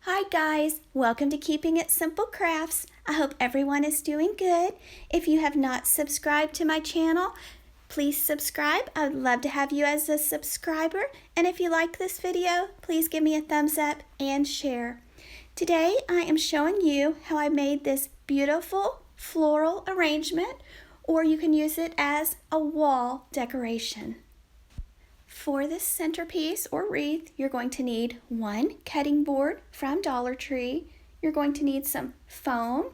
Hi guys, welcome to Keeping It Simple Crafts. I hope everyone is doing good. If you have not subscribed to my channel, please subscribe. I would love to have you as a subscriber. And if you like this video, please give me a thumbs up and share. Today I am showing you how I made this beautiful floral arrangement, or you can use it as a wall decoration. For this centerpiece or wreath, you're going to need one cutting board from Dollar Tree. You're going to need some foam.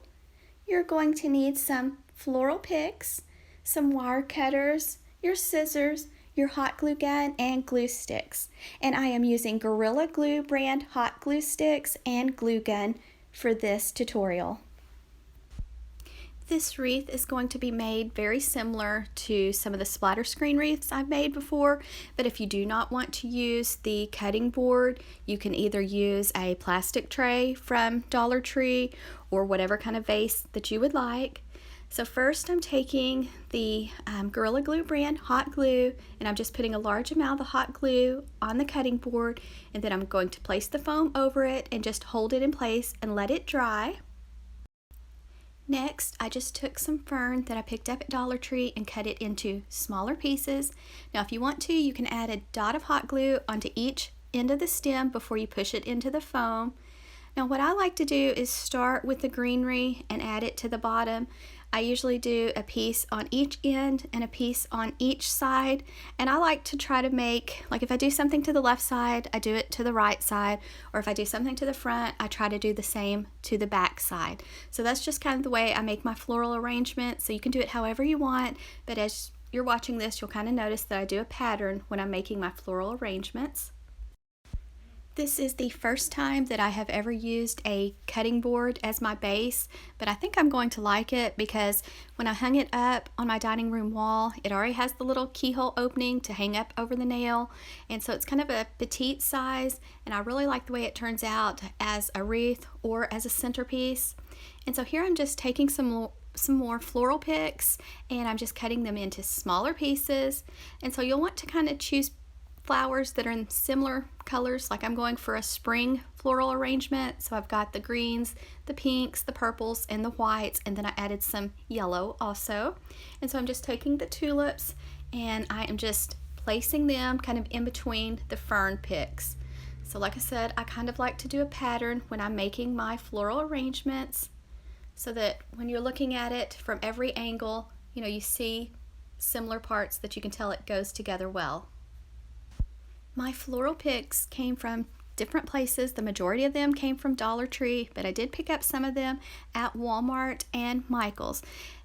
You're going to need some floral picks, some wire cutters, your scissors, your hot glue gun, and glue sticks. And I am using Gorilla Glue brand hot glue sticks and glue gun for this tutorial. This wreath is going to be made very similar to some of the splatter screen wreaths I've made before, but if you do not want to use the cutting board, you can either use a plastic tray from Dollar Tree or whatever kind of vase that you would like. So first I'm taking the Gorilla Glue brand hot glue, and I'm just putting a large amount of the hot glue on the cutting board, and then I'm going to place the foam over it and just hold it in place and let it dry. Next, I just took some fern that I picked up at Dollar Tree and cut it into smaller pieces. Now if you want to, you can add a dot of hot glue onto each end of the stem before you push it into the foam. Now what I like to do is start with the greenery and add it to the bottom. I usually do a piece on each end and a piece on each side, and I like to try to make, like if I do something to the left side, I do it to the right side, or if I do something to the front, I try to do the same to the back side. So that's just kind of the way I make my floral arrangement. So you can do it however you want, but as you're watching this, you'll kind of notice that I do a pattern when I'm making my floral arrangements. This is the first time that I have ever used a cutting board as my base, but I think I'm going to like it because when I hung it up on my dining room wall, it already has the little keyhole opening to hang up over the nail, and so it's kind of a petite size, and I really like the way it turns out as a wreath or as a centerpiece. And so here I'm just taking some more floral picks, and I'm just cutting them into smaller pieces, and so you'll want to kind of choose flowers that are in similar colors. Like I'm going for a spring floral arrangement, so I've got the greens, the pinks, the purples, and the whites, and then I added some yellow also. And so I'm just taking the tulips and I am just placing them kind of in between the fern picks. So like I said, I kind of like to do a pattern when I'm making my floral arrangements, so that when you're looking at it from every angle, you see similar parts that you can tell it goes together well. My floral picks came from different places. The majority of them came from Dollar Tree, but I did pick up some of them at Walmart and Michael's.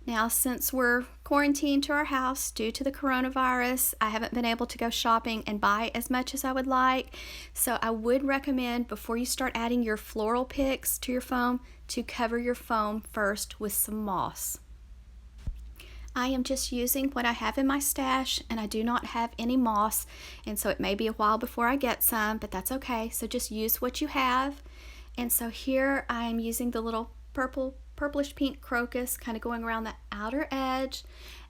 Now, since we're quarantined to our house due to the coronavirus, I haven't been able to go shopping and buy as much as I would like. So I would recommend, before you start adding your floral picks to your foam, to cover your foam first with some moss. I am just using what I have in my stash, and I do not have any moss, and so it may be a while before I get some, but that's okay. So just use what you have. And so here I am using the little purplish pink crocus kind of going around the outer edge,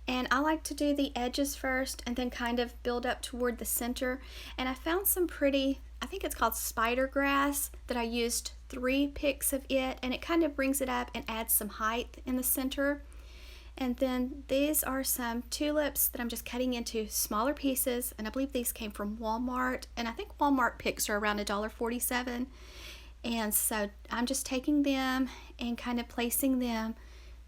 and I like to do the edges first and then kind of build up toward the center. And I found some pretty, I think it's called spider grass, that I used 3 picks of it, and it kind of brings it up and adds some height in the center. And then these are some tulips that I'm just cutting into smaller pieces, and I believe these came from Walmart, and I think Walmart picks are around $1.47. And so I'm just taking them and kind of placing them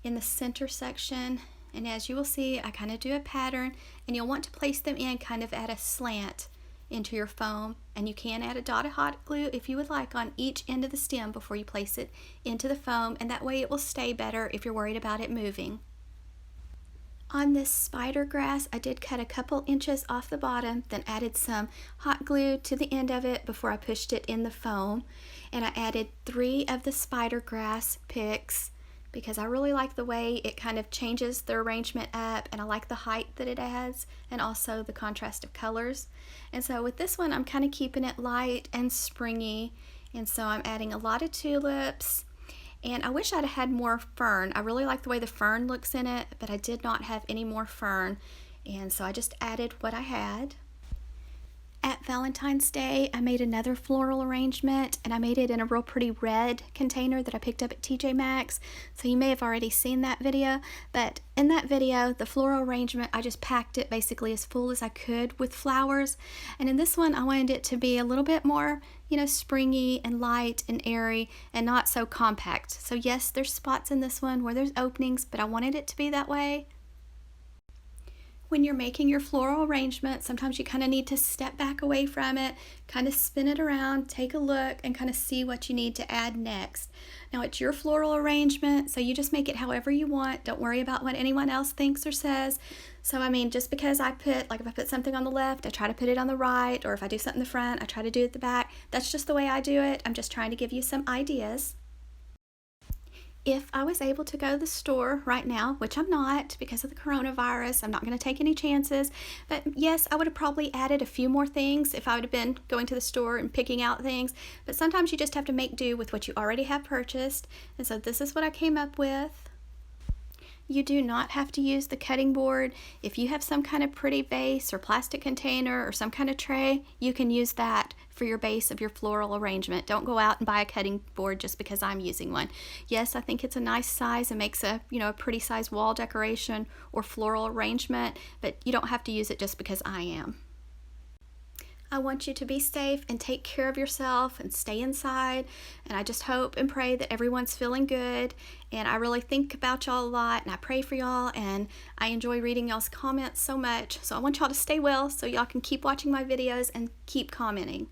in the center section, and as you will see, I kind of do a pattern, and you'll want to place them in kind of at a slant into your foam, and you can add a dot of hot glue if you would like on each end of the stem before you place it into the foam, and that way it will stay better if you're worried about it moving. On this spider grass, I did cut a couple inches off the bottom, then added some hot glue to the end of it before I pushed it in the foam. And I added 3 of the spider grass picks because I really like the way it kind of changes the arrangement up, and I like the height that it adds and also the contrast of colors. And so with this one, I'm kind of keeping it light and springy, and so I'm adding a lot of tulips. And I wish I'd had more fern. I really like the way the fern looks in it, but I did not have any more fern, and so I just added what I had. At Valentine's Day, I made another floral arrangement, and I made it in a real pretty red container that I picked up at TJ Maxx. So you may have already seen that video, but in that video, the floral arrangement, I just packed it basically as full as I could with flowers. And in this one, I wanted it to be a little bit more, springy and light and airy and not so compact. So yes, there's spots in this one where there's openings, but I wanted it to be that way. When you're making your floral arrangement, sometimes you kind of need to step back away from it, kind of spin it around, take a look, and kind of see what you need to add next. Now it's your floral arrangement, so you just make it however you want. Don't worry about what anyone else thinks or says. So I mean, just because if I put something on the left, I try to put it on the right, or if I do something in the front, I try to do it at the back. That's just the way I do it. I'm just trying to give you some ideas. If I was able to go to the store right now, which I'm not because of the coronavirus, I'm not going to take any chances, but yes, I would have probably added a few more things if I would have been going to the store and picking out things, but sometimes you just have to make do with what you already have purchased, and so this is what I came up with. You do not have to use the cutting board. If you have some kind of pretty vase or plastic container or some kind of tray, you can use that for your base of your floral arrangement. Don't go out and buy a cutting board just because I'm using one. Yes, I think it's a nice size and makes a pretty size wall decoration or floral arrangement, but you don't have to use it just because I am. I want you to be safe and take care of yourself and stay inside, and I just hope and pray that everyone's feeling good, and I really think about y'all a lot, and I pray for y'all, and I enjoy reading y'all's comments so much, so I want y'all to stay well so y'all can keep watching my videos and keep commenting.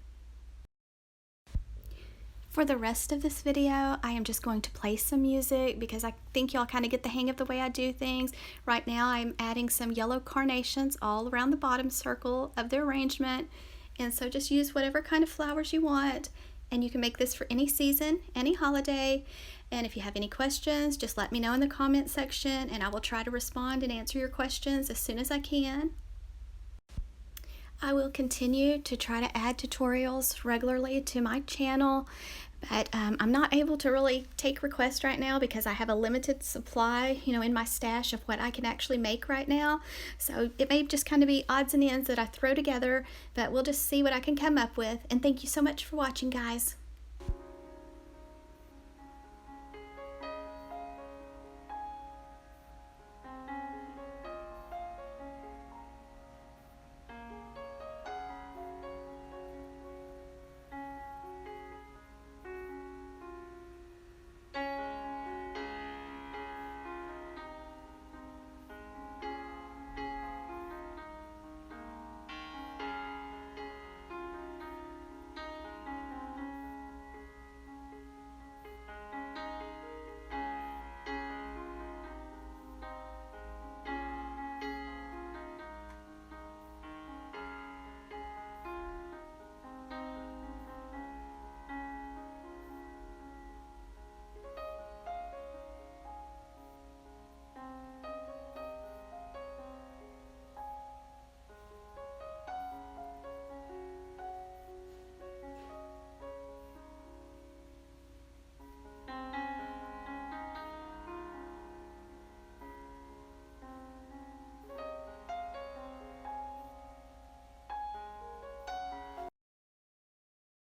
For the rest of this video, I am just going to play some music because I think y'all kind of get the hang of the way I do things. Right now I'm adding some yellow carnations all around the bottom circle of the arrangement. And so just use whatever kind of flowers you want, and you can make this for any season, any holiday. And if you have any questions, just let me know in the comment section, and I will try to respond and answer your questions as soon as I can. I will continue to try to add tutorials regularly to my channel, but I'm not able to really take requests right now because I have a limited supply, in my stash of what I can actually make right now. So it may just kind of be odds and ends that I throw together, but we'll just see what I can come up with. And thank you so much for watching, guys.